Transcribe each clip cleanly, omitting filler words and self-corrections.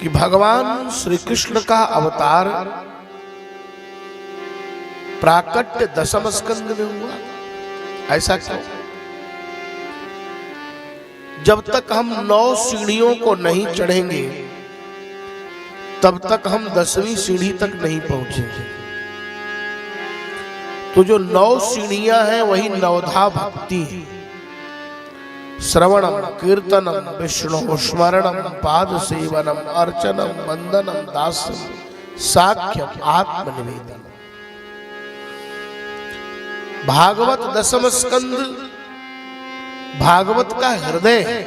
कि भगवान श्री कृष्ण का अवतार प्राकट्य दशम स्कंद में हुआ। ऐसा क्यों? जब तक हम 9 सीढ़ियों को नहीं चढ़ेंगे तब तक हम 10वीं सीढ़ी तक नहीं पहुंचेंगे। तो जो 9 सीढ़ियां हैं वही नवधा भक्ति है। श्रवणम, कीर्तनम, विष्णु स्मरणम, पाद सेवनम, अर्चनम, वंदनम, दासम, साख्यम, आत्मनिवेदन। भागवत दशम स्कंद भागवत का हृदय है।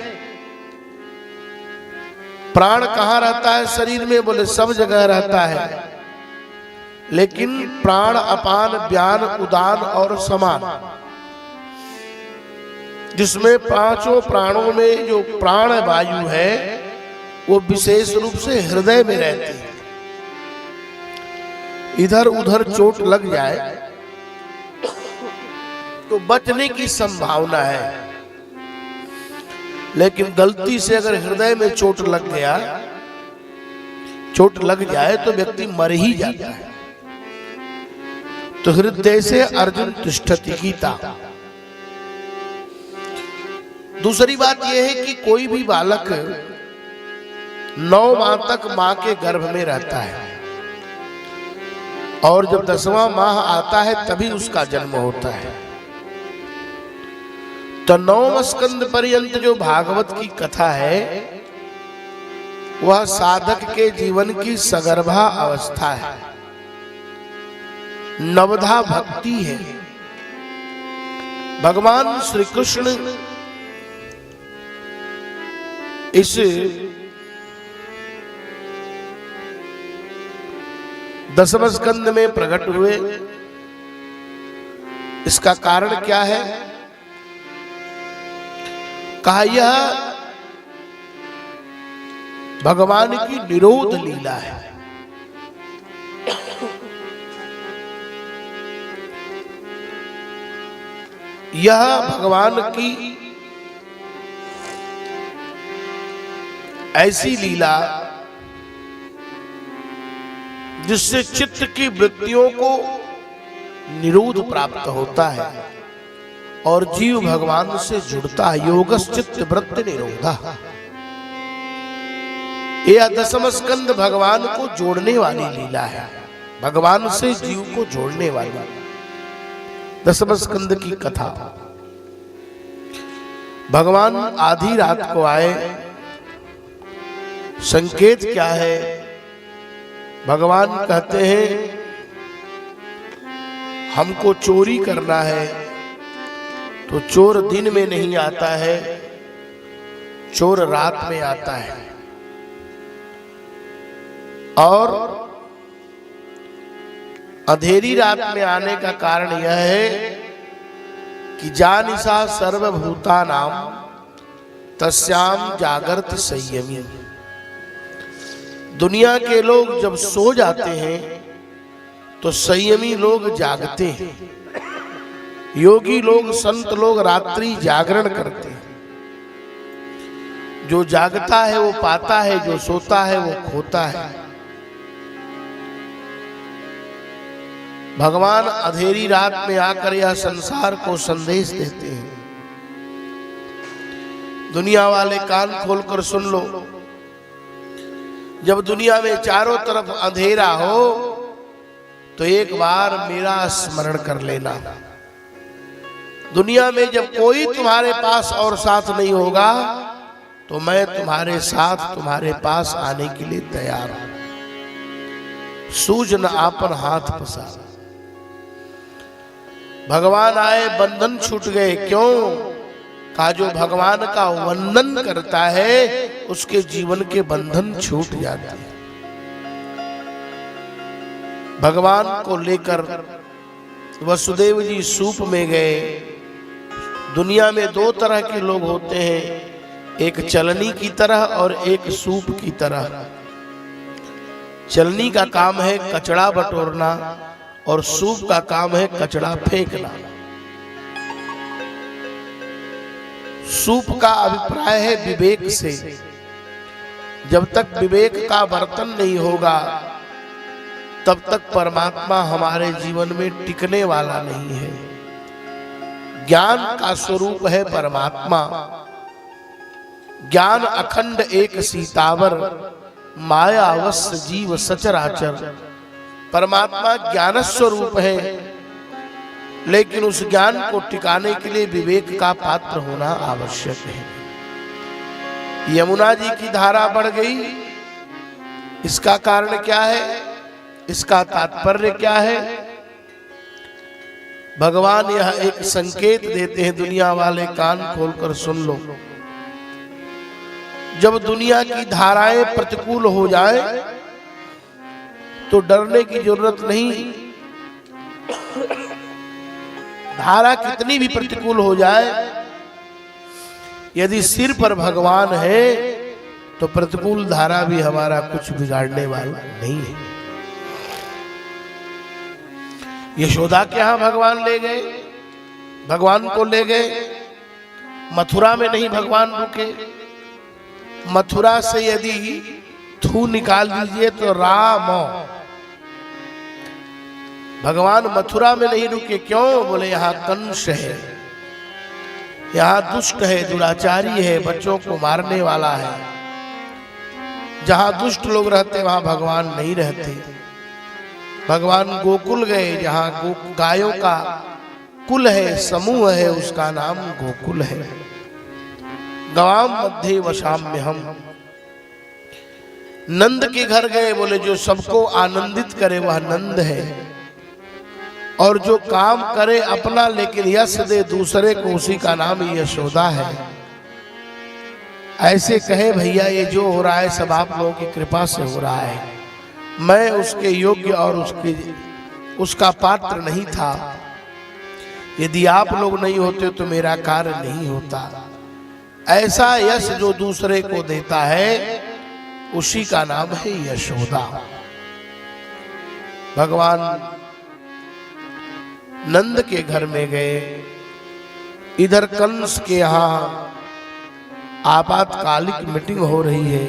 प्राण कहां रहता है शरीर में? बोले सब जगह रहता है, लेकिन प्राण अपान व्यान उदान और समान, जिसमें 5 प्राणों में जो प्राण वायु है वो विशेष रूप से हृदय में रहती है। इधर उधर चोट लग जाए तो बचने की संभावना है, लेकिन गलती से अगर हृदय में चोट लग जाए तो व्यक्ति मर ही जाता है। तो हृदय से अर्जुन तिष्ठति गीता। दूसरी बात यह है कि कोई भी बालक 9 माह तक मां के गर्भ में रहता है और जब 10वां माह आता है तभी उसका जन्म होता है। तो 9वें स्कंद पर्यंत जो भागवत की कथा है वह साधक के जीवन की सगर्भा अवस्था है, नवधा भक्ति है। भगवान श्री कृष्ण इस दशम स्कंद में प्रकट हुए। इसका कारण क्या है? कहा यह भगवान की निरोध लीला है। यह भगवान की ऐसी लीला जिससे चित्त की वृत्तियों को निरोध प्राप्त होता है और जीव भगवान से जुड़ता है। योगश्चित्त वृत्ति निरोधा। यह दशम स्कंद भगवान को जोड़ने वाली लीला है, भगवान से जीव को जोड़ने वाली दशम स्कंद की कथा। भगवान आधी रात को आए। संकेत क्या है? भगवान कहते हैं हमको चोरी करना है, तो चोर दिन में नहीं आता है, चोर रात में आता है। और अंधेरी रात में आने का कारण यह है कि जानिसा सर्वभूतानां तस्याम जागृत संयमी। दुनिया के लोग जब सो जाते हैं तो संयमी लोग जागते हैं। योगी लोग, संत लोग रात्रि जागरण करते हैं। जो जागता है वो पाता है, जो सोता है वो खोता है। भगवान अंधेरी रात में आकर यह संसार को संदेश देते हैं। दुनिया वाले कान खोलकर सुन लो। जब दुनिया में चारों तरफ अंधेरा हो तो एक बार मेरा स्मरण कर लेना। दुनिया में जब कोई तुम्हारे पास और साथ नहीं होगा तो मैं तुम्हारे साथ तुम्हारे पास आने के लिए तैयार हूं। सूझ न आपन हाथ पसार। भगवान आए, बंधन छूट गए। क्यों? कहा जो भगवान का वंदन करता है उसके जीवन के बंधन छूट जाते हैं। भगवान को लेकर वसुदेव जी सूप में गए। दुनिया में 2 तरह के लोग होते हैं, एक चलनी की तरह और एक सूप की तरह। चलनी का काम है कचड़ा बटोरना और सूप का काम है कचड़ा फेंकना। सूप का अभिप्राय है विवेक से, जब तक विवेक का वर्तन नहीं होगा तब तक परमात्मा हमारे जीवन में टिकने वाला नहीं है। ज्ञान का स्वरूप है परमात्मा। ज्ञान अखंड एक सीतावर, माया अवश्य जीव सचराचर। परमात्मा ज्ञान स्वरूप है, लेकिन उस ज्ञान को टिकाने के लिए विवेक का पात्र होना आवश्यक है। यमुना जी की धारा बढ़ गई, इसका कारण क्या है, इसका तात्पर्य क्या है? भगवान यह एक संकेत देते हैं, दुनिया वाले कान खोलकर सुन लो। जब दुनिया की धाराएं प्रतिकूल हो जाए तो डरने की जरूरत नहीं। धारा कितनी भी प्रतिकूल हो जाए, यदि सिर पर भगवान है तो प्रतिकूल धारा भी हमारा कुछ बिगाड़ने वाला नहीं है। यशोदा के यहां भगवान ले गए, भगवान को ले गए। मथुरा में नहीं भगवान रुके। मथुरा से यदि थू निकाल दीजिए तो राम। भगवान मथुरा में नहीं रुके, क्यों? बोले यहाँ कंस है, यहाँ दुष्ट है, दुराचारी है, बच्चों को मारने वाला है। जहां दुष्ट लोग रहते वहां भगवान नहीं रहते। भगवान गोकुल गए, जहां गायों का कुल है, समूह है, उसका नाम गोकुल है। गवाम मध्य वशाम्य हम। नंद के घर गए, बोले जो सबको आनंदित करे वह नंद है, और जो काम करे अपना लेकिन यश दे दूसरे को, उसी का नाम यशोदा है। ऐसे कहे भैया ये जो हो रहा है सब आप लोगों की कृपा से हो रहा है, मैं उसके योग्य और उसका पात्र नहीं था। यदि आप लोग नहीं होते तो मेरा कार्य नहीं होता। ऐसा यश जो दूसरे को देता है उसी का नाम है यशोदा। भगवान नंद के घर में गए। इधर कंस के यहां आपातकालिक मीटिंग हो रही है।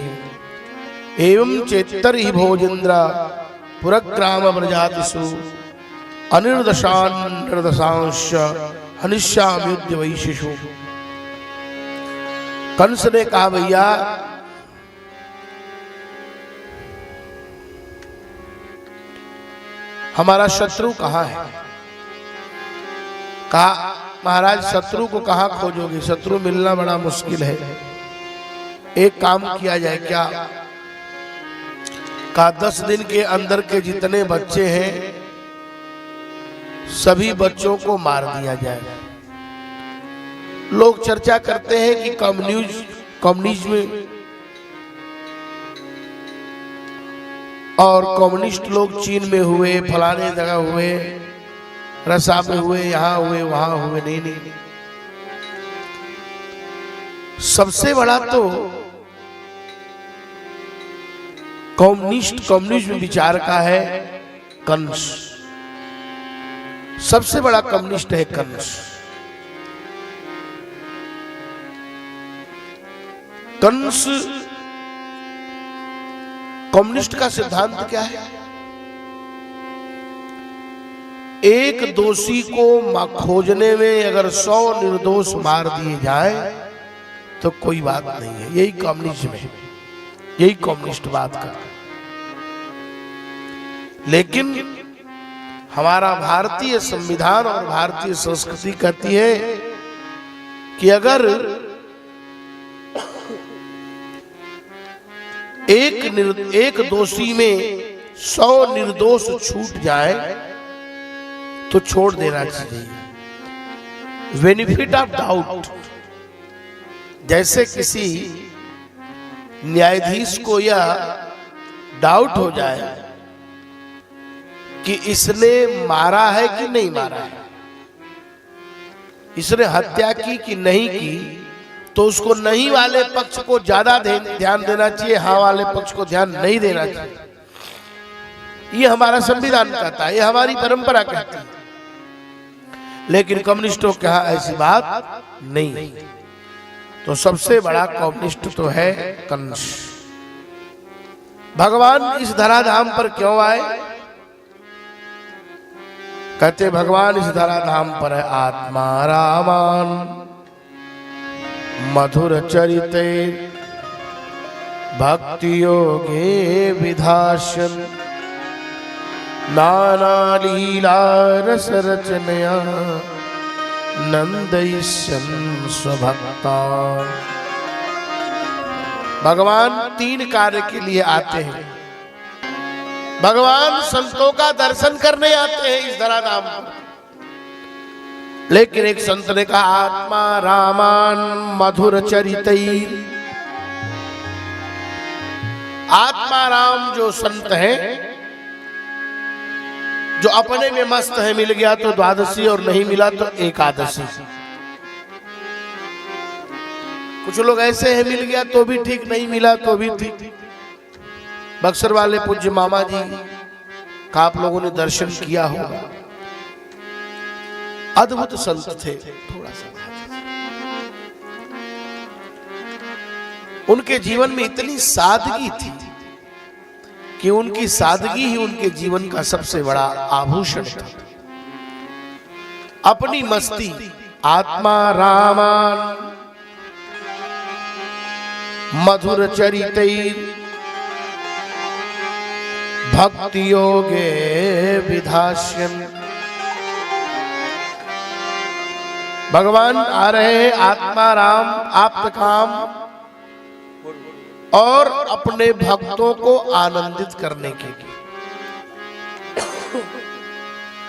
एवं चेतर ही भोजेन्द्र पुरग्राम प्रजातिषु अनिर्दशान निर्दशांश हनिष्याम युद्ध वैशिषु। कंस ने कहा भैया हमारा शत्रु कहाँ है? कहा महाराज शत्रु को कहाँ खोजोगे, शत्रु मिलना बड़ा मुश्किल है। एक काम किया जाए क्या? कहा 10 दिन के अंदर के जितने बच्चे हैं सभी बच्चों को मार दिया जाए। लोग चर्चा करते हैं कि कम्युनिज्म और कम्युनिस्ट लोग चीन में हुए, फलाने जगह हुए, रसा में हुए, यहां हुए, वहां हुए। नहीं, सबसे बड़ा तो कम्युनिज्म विचार का है कंस। सबसे बड़ा कम्युनिस्ट है कंस। कंस कम्युनिस्ट का सिद्धांत क्या है? एक दोषी को खोजने में अगर 100 निर्दोष मार दिए जाए तो कोई बात नहीं है। यही कम्युनिज्म है, यही कम्युनिस्टवाद का। लेकिन हमारा भारतीय संविधान और भारतीय संस्कृति कहती है कि अगर एक दोषी में 100 निर्दोष छूट जाए तो छोड़ देना चाहिए। Benefit of doubt. जैसे किसी न्यायाधीश को यह डाउट हो जाए कि इसने मारा है कि नहीं मारा है, इसने हत्या की कि नहीं की, तो उसको नहीं वाले पक्ष को ज्यादा ध्यान देना चाहिए, हाँ वाले पक्ष को ध्यान नहीं देना चाहिए। ये हमारा संविधान कहता है, ये हमारी परंपरा कहती है। लेकिन कम्युनिस्टों के यहां ऐसी बात नहीं। तो सबसे बड़ा कम्युनिस्ट तो है कंस। भगवान इस धराधाम पर क्यों आए? कहते भगवान इस धराधाम पर है आत्मा रामान मधुर चरिते भक्ति योगे विधासन नाना लीला रस रचनया नंदयिष्यन स्वभक्ता। भगवान 3 कार्य के लिए आते हैं। भगवान संतों का दर्शन करने आते हैं इस धराधाम पर, लेकिन एक संत ने कहा आत्मा रामान मधुर चरितई। आत्मा राम जो संत हैं, जो अपने में मस्त है, मिल गया तो द्वादशी और नहीं मिला तो एकादशी। कुछ लोग ऐसे हैं, मिल गया तो भी ठीक, नहीं मिला तो भी ठीक। बक्सर वाले पूज्य मामा जी का आप लोगों ने दर्शन किया होगा, अद्भुत संत थे। थोड़ा सा उनके जीवन में इतनी सादगी थी कि उनकी सादगी ही उनके जीवन का सबसे बड़ा आभूषण था। अपनी मस्ती आत्मा रामान मधुर चरितैर भक्ति योगे विधास्यन्। भगवान आ रहे हैं आत्मा राम आप्त काम और अपने भक्तों को आनंदित करने के लिए।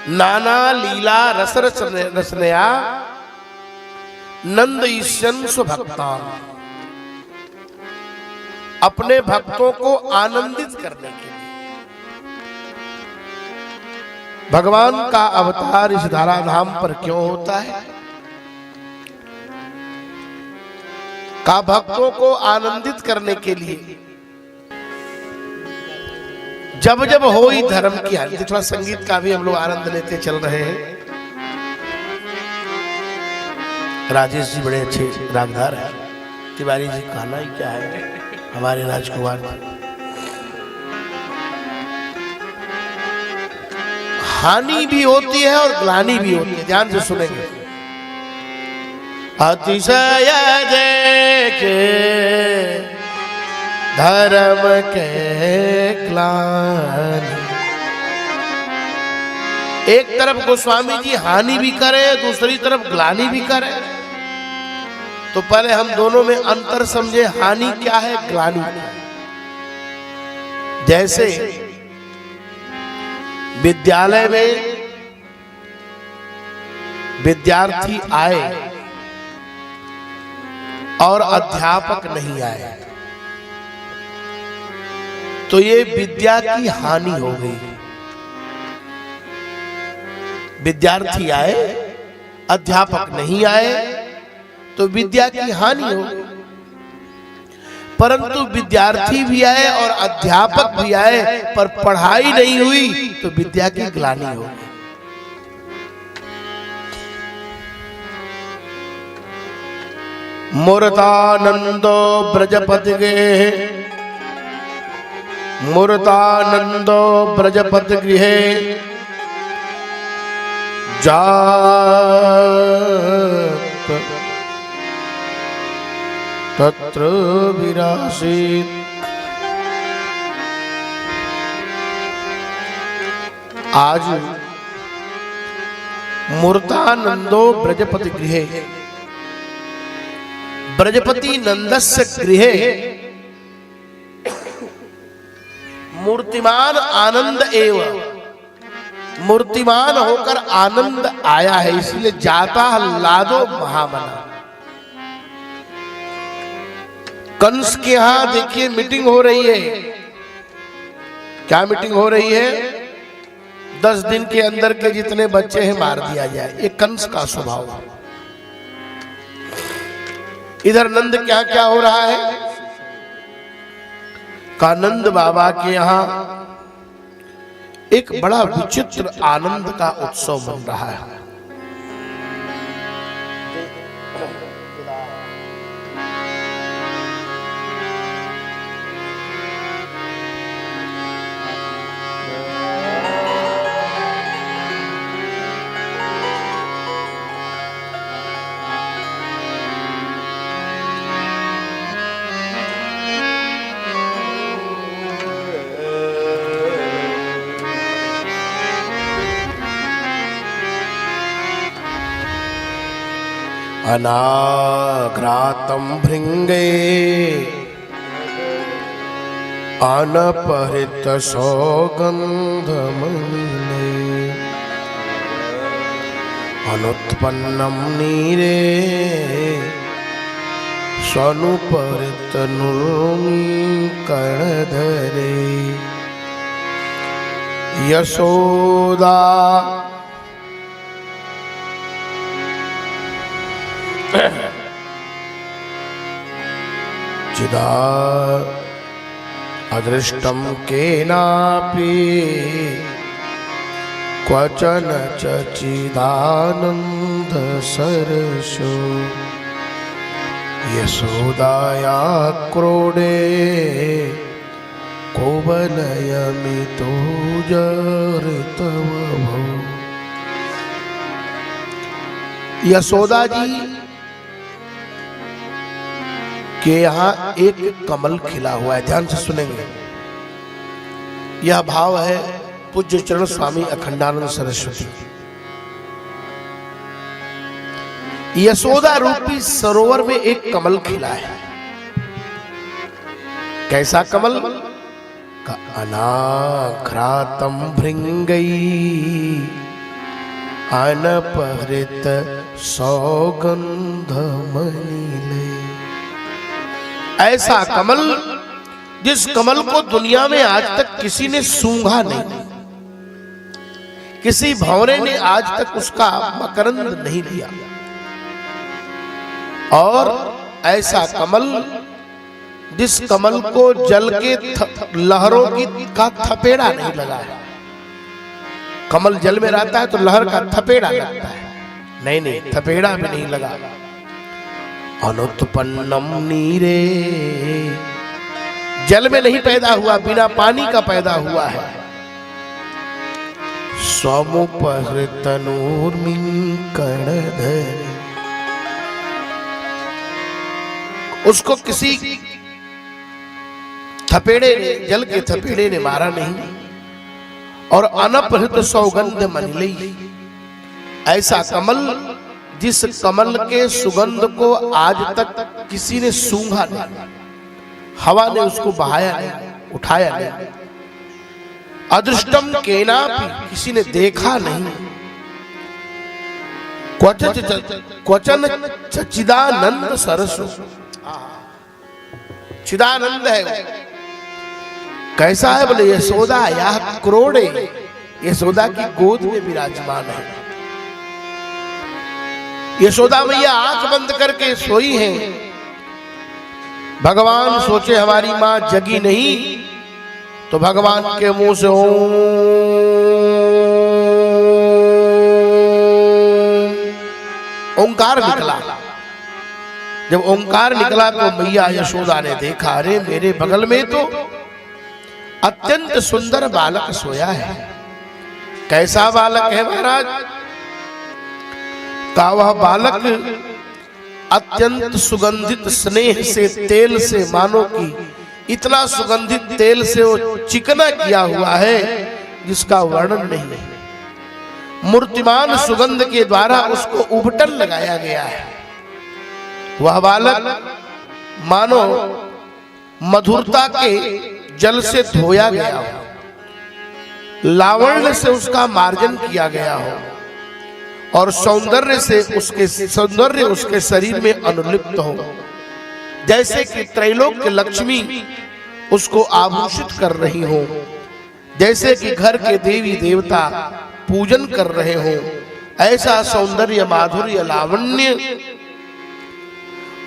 नाना लीला रस रचनया नंदयिष्यन् स्वभक्तान्। अपने भक्तों को आनंदित करने के लिए भगवान का अवतार इस धराधाम पर क्यों होता है? का भक्तों को आनंदित करने के लिए। जब जब होई धर्म की हानि। थोड़ा संगीत का भी हम लोग आनंद लेते चल रहे हैं। राजेश जी बड़े अच्छे रागधार हैं। तिवारी जी कहना ही क्या है, हमारे राजकुमार जी। हानि भी होती है और ग्लानि भी होती है, ध्यान से सुनेंगे। अतिशय देखे धर्म के ग्लानि। एक तरफ गोस्वामी जी हानि भी करे, दूसरी तरफ ग्लानि भी करे। तो पहले हम दोनों में अंतर समझे, हानि क्या है, ग्लानि क्या है। जैसे विद्यालय में विद्यार्थी आए और अध्यापक नहीं आए तो ये विद्या की हानि हो गई। विद्यार्थी आए, अध्यापक नहीं आए तो विद्या की हानि हो गई। परंतु विद्यार्थी भी आए और अध्यापक भी आए पर पढ़ाई नहीं हुई तो विद्या की ग्लानि हो गई। मूर्तानंदो ब्रजपति गृहे, मूर्तानंदो ब्रजपति गृहे जात तत्र विरासीत। आज मूर्तानंदो ब्रजपति गृहे, ब्रजपति नंदस्य गृहे मूर्तिमान आनंद एवं, मूर्तिमान होकर आनंद आया है, इसलिए जाता हल्लादो महामना। कंस के यहां देखिए मीटिंग हो रही है। क्या मीटिंग हो रही है? 10 दिन के अंदर के जितने बच्चे हैं मार दिया जाए। ये कंस का स्वभाव है। इधर नंद क्या क्या हो रहा है? कानंद बाबा के यहां एक बड़ा विचित्र आनंद का उत्सव बन रहा है। अनाघ्रातं भृंगे अनपहृत सौगंधमणिले अनुत्पन्नं नीरे स्वनुपहृत कर्णधरे यशोदा चिदा अदृष्टं केनापि क्वचन चिदानंद सरसो यशोदाया क्रोडे कोवलयमितो जरितवभो। यशोदा जी के यहाँ एक कमल खिला हुआ है, ध्यान से सुनेंगे। यह भाव है पूज्य चरण स्वामी अखंडानंद सरस्वती। यशोदा रूपी सरोवर में एक कमल खिला है। कैसा कमल? का अनाघ्रातं भृंगई अनपहृत सौगंधमणिले। ऐसा कमल जिस कमल को दुनिया में आज तक किसी ने सूंघा नहीं, किसी भंवरे ने आज तक उसका मकरंद नहीं लिया। और ऐसा कमल जिस कमल को जल के लहरों का थपेड़ा नहीं लगा है। कमल जल में रहता है तो लहर का थपेड़ा लगता है, नहीं नहीं, थपेड़ा भी नहीं लगा। अनुत्पन्नम नीरे, जल में नहीं पैदा हुआ, बिना पानी का पैदा हुआ है। स्वमुपहृतनूर्मिं कर्णधरे, उसको किसी थपेड़े ने, जल के थपेड़े ने मारा नहीं। और अनपहृत सौगंध मणिले, ऐसा कमल जिस कमल के सुगंध को आज तक किसी ने सूंघा नहीं, हवा ने उसको बहाया नहीं, उठाया नहीं। अदृष्टम केनापि, किसी ने देखा नहीं। क्वचन चिदानंद सरसो, चिदानंद है। कैसा है? बोले यशोदा यह क्रोड़े, यशोदा की गोद में विराजमान है। यशोदा मैया आंख बंद करके सोई हैं। भगवान सोचे हमारी मां जगी नहीं, तो भगवान के मुंह से ओंकार निकला। जब ओंकार निकला तो मैया यशोदा ने देखा, अरे मेरे बगल में तो अत्यंत सुंदर बालक सोया है। कैसा बालक है महाराज? का वह बालक अत्यंत सुगंधित स्नेह से, तेल से, मानो कि इतना सुगंधित तेल से वो चिकना किया हुआ है जिसका वर्णन नहीं है। मूर्तिमान सुगंध के द्वारा उसको उबटन लगाया गया है। वह बालक मानो मधुरता के जल से धोया गया हो, लावण्य से उसका मार्जन किया गया हो, और सौंदर्य उसके शरीर में अनुलिप्त हो। जैसे कि त्रैलोक्य लक्ष्मी उसको आभूषित कर रही हो, जैसे कि घर के देवी देवता पूजन कर रहे हो, ऐसा सौंदर्य, माधुर्य, लावण्य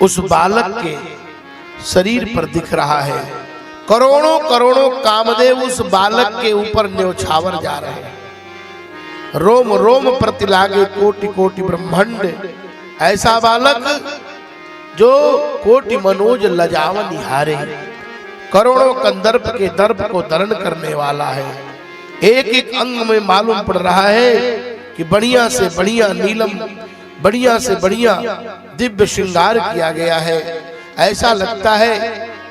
उस बालक के शरीर पर दिख रहा है। करोड़ों करोड़ों कामदेव उस बालक के ऊपर न्योछावर जा रहे हैं। रोम रोम प्रति लागे कोटि कोटि ब्रह्मांड, ऐसा बालक जो कोटि मनोज लजावन निहारे, करोड़ों कंदर्प के दर्प को दरण करने वाला है। एक एक अंग में मालूम पड़ रहा है कि बढ़िया से बढ़िया नीलम, बढ़िया से बढ़िया दिव्य श्रृंगार किया गया है। ऐसा लगता है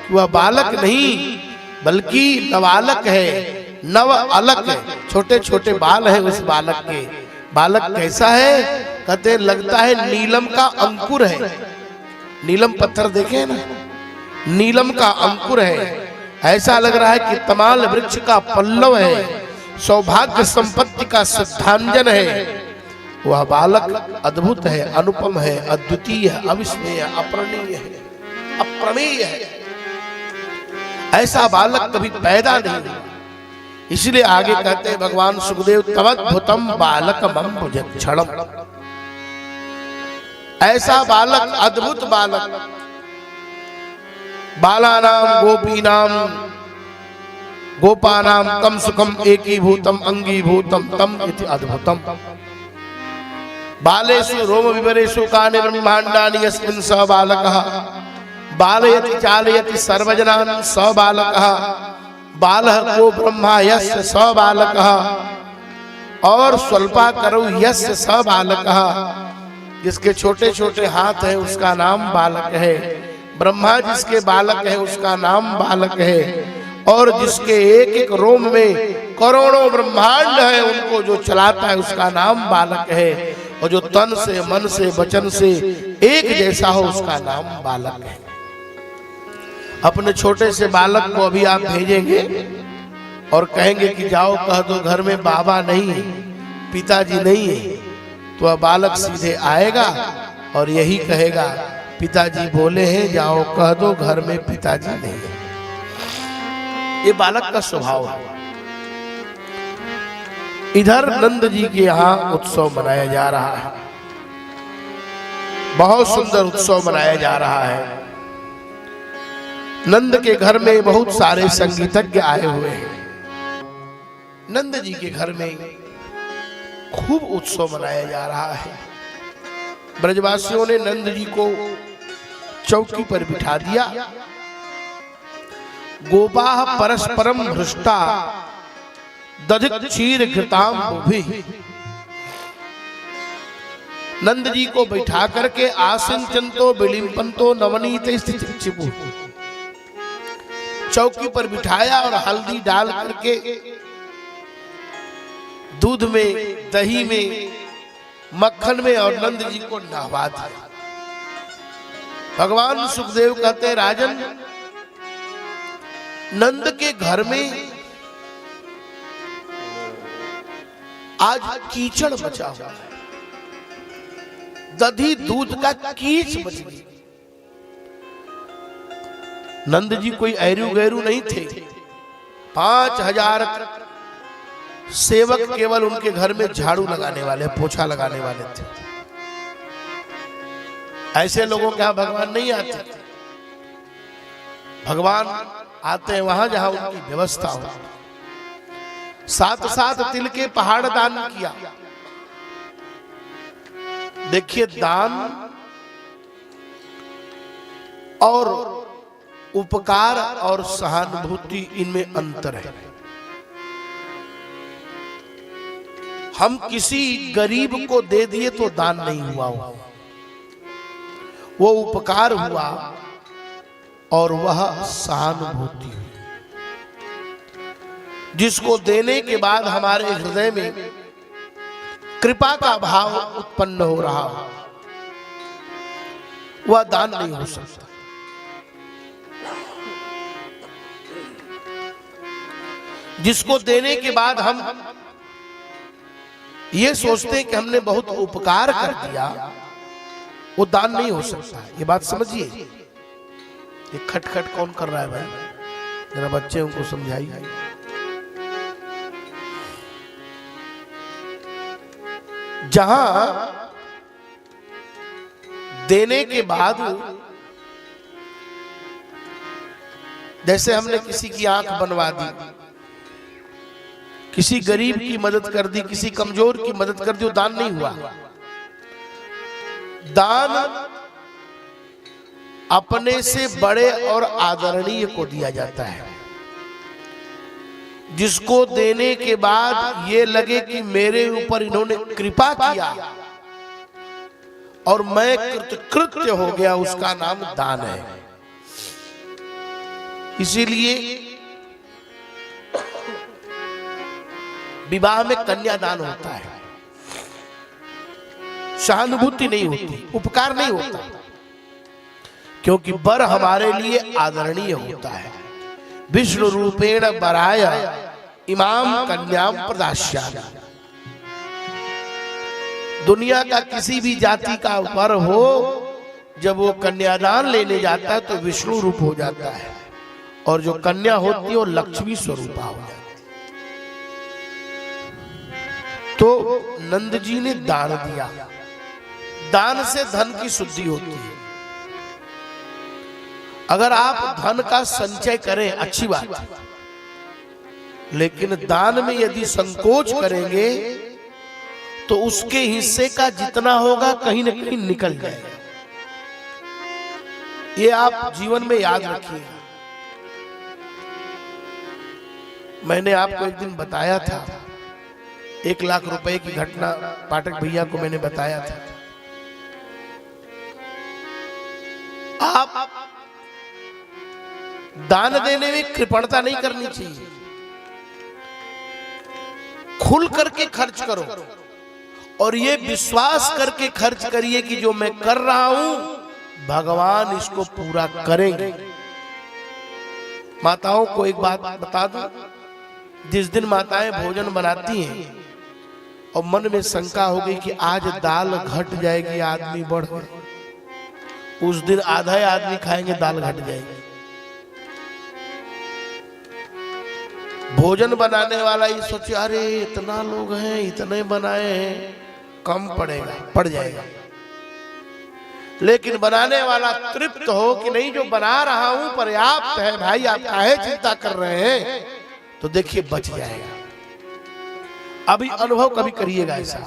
कि वह बालक नहीं बल्कि नवालक है, नव अलक है। छोटे छोटे बाल हैं उस बालक के। बालक कैसा है? कहते हैं लगता है नीलम का अंकुर है। नीलम पत्थर देखे ना, नीलम का अंकुर है। ऐसा लग रहा है कि तमाल वृक्ष का पल्लव है, सौभाग्य संपत्ति का सिद्धांजन है। वह बालक अद्भुत है, अनुपम है, अद्वितीय है, अविस्मरणीय, अप्रणीय है, अप्रमेय है। ऐसा बालक कभी पैदा नहीं हुआ। इसलिए आगे कहते हैं भगवान सुखदेव, तवद्भुतम बालकमं क्षणम। ऐसा बालक, अद्भुत बालक, बालानाम गोपीनाम गोपानाम कम सुखम एकीभूतम अंगीभूतम तम इति अद्भुतम। बालेषु रोम विवरेषु कानि ब्रह्मांडानि यस्मिन् स बालकः बालयति चालयति सर्वजनान् स बालकः बालः को ब्रह्मा यस्य स बालकः और स्वल्पाकरौ यस्य स बालकः। जिसके छोटे छोटे हाथ हैं उसका नाम बालक है। ब्रह्मा जिसके बालक है उसका नाम बालक है। और जिसके एक एक रोम में करोड़ों ब्रह्मांड है उनको जो चलाता है उसका नाम बालक है। और जो तन से, मन से, वचन से एक जैसा हो उसका नाम बालक है। अपने छोटे से बालक को अभी आप भेजेंगे और कहेंगे कि जाओ कह दो घर में बाबा नहीं है, पिताजी नहीं है, तो वह बालक सीधे आएगा और यही कहेगा पिताजी बोले हैं जाओ कह दो घर में पिताजी नहीं है। ये बालक का स्वभाव है। इधर नंद जी के यहाँ उत्सव मनाया जा रहा है, बहुत सुंदर उत्सव मनाया जा रहा है। नंद के घर में बहुत सारे संगीतज्ञ आए हुए हैं। नंद जी के घर में खूब उत्सव मनाया जा रहा है। ब्रजवासियों ने नंद जी को चौकी पर बिठा दिया। गोपाः परस्परम हृष्टा दधिक क्षीर घृताम बुभि। नंद जी को बैठा करके आसिंचन्तो बिलिम्पन्तो नवनीत स्थितिचिपु, चौकी पर बिठाया और हल्दी डाल करके दूध में, दही में, मक्खन में और नंद जी को नहवा दिया। भगवान सुखदेव कहते राजन, नंद के घर में आज कीचड़ मचा हुआ है, दधी दूध का कीच मच गई। नंद जी कोई ऐरू गैरू नहीं थे। 5000 सेवक केवल उनके घर में झाड़ू लगाने वाले, पोछा लगाने वाले थे। ऐसे लोगों के यहां भगवान नहीं आते। भगवान आते हैं वहां जहां उनकी व्यवस्था हो। 7 तिल के पहाड़ दान किया। देखिए, दान और उपकार और सहानुभूति, इनमें अंतर है। हम किसी गरीब को दे दिए तो दान नहीं हुआ, वो उपकार हुआ और वह सहानुभूति हुई। जिसको देने के बाद हमारे हृदय में कृपा का भाव उत्पन्न हो रहा हो, वह दान नहीं हो सकता। जिसको देने के बाद हम ये सोचते हैं कि हमने बहुत उपकार कर दिया, वो दान नहीं हो सकता। ये बात समझिए। ये खटखट कौन कर रहा है भाई? जरा बच्चे उनको समझाइए। जहां देने के बाद, जैसे हमने किसी की आंख बनवा दी, किसी गरीब की मदद कर दी, किसी कमजोर की मदद कर दी, वो दान नहीं हुआ। दान अपने से बड़े और आदरणीय को दिया जाता है। जिसको देने के बाद ये लगे कि मेरे ऊपर इन्होंने कृपा किया और मैं कृतकृत्य हो गया, उसका नाम दान है। इसीलिए विवाह में कन्यादान होता है। सहानुभूति नहीं होती, उपकार नहीं होता, क्योंकि वर हमारे लिए आदरणीय होता है। विष्णु रूपेण वराय इमाम कन्याम प्रदास्यामि। दुनिया का किसी भी जाति का वर हो, जब वो कन्यादान लेने जाता है तो विष्णु रूप हो जाता है, और जो कन्या होती है वो लक्ष्मी स्वरूपा हो जाती है। तो नंद जी ने दान दिया। दान से धन की शुद्धि होती है। अगर आप धन का संचय करें अच्छी बात है, लेकिन दान में यदि संकोच करेंगे तो उसके हिस्से का जितना होगा कहीं न कहीं निकल जाएगा। ये आप जीवन में याद रखिएगा। मैंने आपको एक दिन बताया था, 1 लाख रुपए की घटना पाठक भैया को मैंने बताया था। आप दान देने में कृपणता नहीं करनी चाहिए, खुल करके खर्च करो, और ये विश्वास करके खर्च करिए कि जो मैं कर रहा हूं भगवान इसको पूरा करेंगे। माताओं को एक बात बता दूं, जिस दिन माताएं भोजन बनाती हैं और मन में शंका हो गई कि आज दाल घट जाएगी, आदमी बढ़ गए, उस दिन आधा आदमी खाएंगे, दाल घट जाएगी। भोजन बनाने वाला ये सोचे अरे इतना लोग हैं, इतने बनाए हैं, कम पड़ेगा, पड़ जाएगा। लेकिन बनाने वाला तृप्त हो कि नहीं, जो बना रहा हूं पर्याप्त है भाई, आप काहे चिंता कर रहे हैं, तो देखिए बच जाएगा। अभी अनुभव कभी करिएगा ऐसा।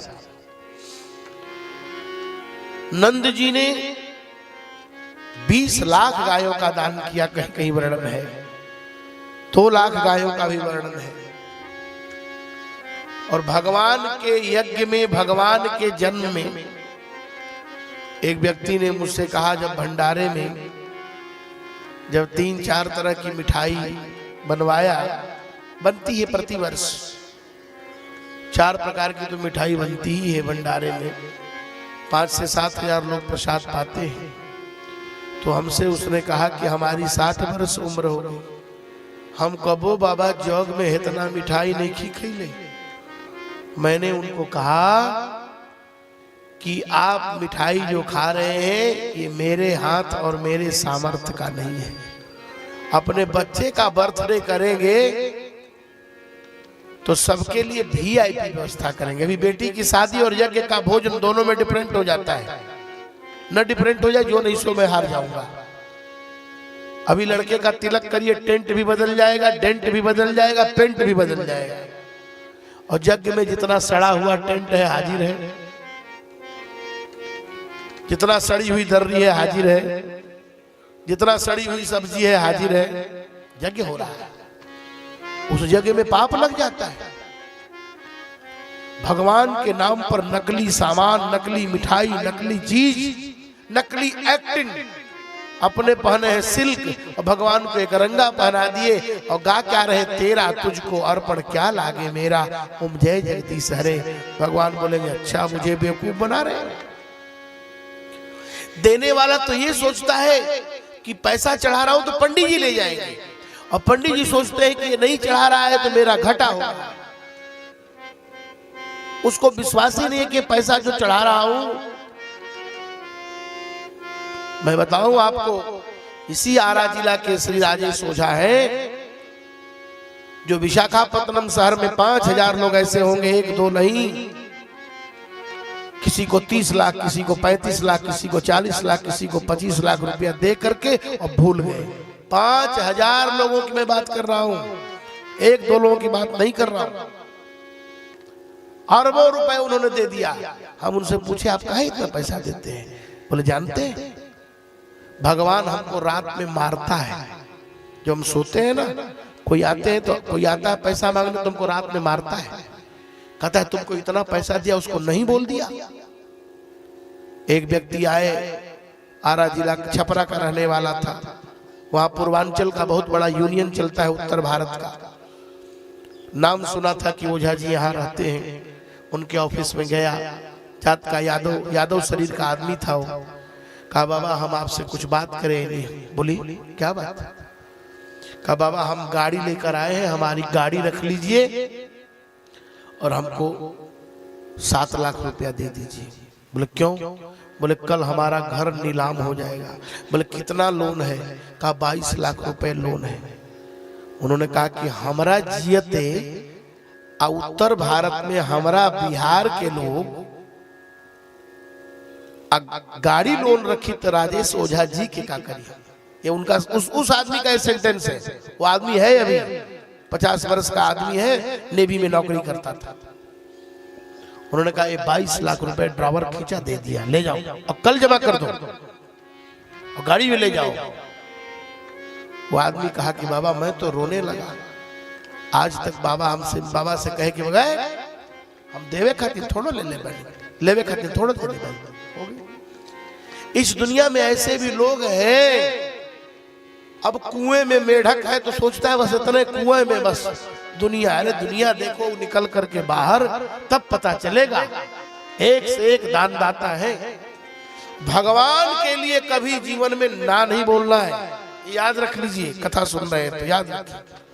नंद जी ने 20 लाख गायों का दान किया, कहीं कहीं वर्णन है, 2 लाख गायों का भी वर्णन है। और भगवान के यज्ञ में, भगवान के जन्म में, एक व्यक्ति ने मुझसे कहा, जब भंडारे में जब 3-4 तरह की मिठाई बनवाया, बनती है प्रतिवर्ष 4 प्रकार की तो मिठाई बनती ही है भंडारे में, 5 से 7 हजार लोग प्रसाद पाते हैं। तो हमसे उसने कहा कि हमारी 60 वर्ष उम्र हो गई, हम कबो बाबा जग में इतना मिठाई नहीं खिले। मैंने उनको कहा कि आप मिठाई जो खा रहे हैं ये मेरे हाथ और मेरे सामर्थ्य का नहीं है। अपने बच्चे का बर्थडे करेंगे तो सबके लिए VIP व्यवस्था करेंगे। अभी बेटी की शादी और यज्ञ का भोजन दोनों में डिफरेंट हो जाता है, न डिफरेंट हो जाए जो नहीं सो मैं हार जाऊंगा। अभी लड़के का तिलक करिए, टेंट भी बदल जाएगा, डेंट भी बदल जाएगा, पेंट भी बदल जाएगा। और यज्ञ में जितना सड़ा हुआ टेंट है हाजिर है, जितना सड़ी हुई दर्री है हाजिर है, जितना सड़ी हुई सब्जी है हाजिर है। यज्ञ हो रहा है, उस यज्ञ में पाप लग जाता है। भगवान के नाम पर नकली सामान, नकली मिठाई, नकली चीज, नकली एक्टिंग, अपने पहने हैं सिल्क और भगवान को एक रंगा पहना दिए और गा क्या रहे, तेरा तुझको अर्पण क्या लागे मेरा, ओम जय जगदीश हरे। भगवान बोलेंगे अच्छा मुझे बेवकूफ बना रहे। देने वाला तो ये सोचता है कि पैसा चढ़ा रहा हूं तो पंडित जी ले जाएंगे, और पंडित जी सोचते हैं कि ये नहीं चढ़ा रहा है तो मेरा घाटा होगा। उसको विश्वास ही नहीं है कि पैसा जो चढ़ा रहा हूं। मैं बताऊं आपको, इसी आरा जिला के श्री राजेश ओझा है, जो विशाखापत्तनम शहर में 5000 लोग ऐसे होंगे, 1-2 नहीं, किसी को 30 लाख, किसी को 35 लाख, किसी को 40 लाख, किसी को 25 लाख रुपया दे करके और भूल गए। 5000 लोगों की मैं बात कर रहा हूं, 1-2 लोगों की बात नहीं कर रहा हूं। अरबों रुपए उन्होंने दे दिया। हम उनसे पूछे आप काहे इतना पैसा देते हैं? बोले जानते हैं भगवान हमको रात में मारता है। जो हम सोते हैं ना, कोई आते हैं तो कोई आता है पैसा मांगने, तुमको रात में मारता है, कहता है तुमको इतना पैसा दिया, उसको नहीं बोल दिया। एक व्यक्ति आए, आरा जिला छपरा का रहने वाला था, वहां पूर्वांचल का बहुत बड़ा यूनियन चलता है उत्तर भारत का। नाम सुना था कि ओझा जी यहाँ रहते हैं, उनके ऑफिस में गया, जात का यादव शरीर का आदमी था वो। कहा बाबा हम आपसे कुछ बात करें। बोली क्या बात? कहा बाबा हम गाड़ी लेकर आए हैं, हमारी गाड़ी रख लीजिए और हमको 7 लाख रुपया दे दीजिए। बोले क्यों? बोले कल हमारा घर नीलाम हो जाएगा। बोले कितना लोन है? कहा 22 लाख रुपए लोन है। उन्होंने कहा कि हमरा जियते उत्तर भारत में हमरा बिहार के लोग गाड़ी लोन रखी तो राजेश ओझा जी के का करी। ये उनका उस आदमी का सेंटेंस है। वो आदमी है अभी 50 वर्ष का आदमी है, नेवी में नौकरी करता था। उन्होंने कहा ये 22 लाख रुपए ड्राइवर खींचा दे दिया, ले जाओ और कल जमा कर दो और गाड़ी में ले जाओ। वो आदमी कहा कि बाबा मैं तो रोने लगा। आज तक बाबा से कहे कि बगैर हम देवे खातिर थोड़ा लेवे खातिर थोड़ा दे दे। इस दुनिया में ऐसे भी लोग हैं। अब कुएं में मेढक है तो सोचता है बस इतने कुएं में बस दुनिया। अरे दुनिया देखो निकल करके बाहर, तब पता चलेगा। एक से एक दानदाता है। भगवान के लिए कभी जीवन में ना नहीं बोलना है, याद रख लीजिए। कथा सुन रहे हैं तो याद रखिए।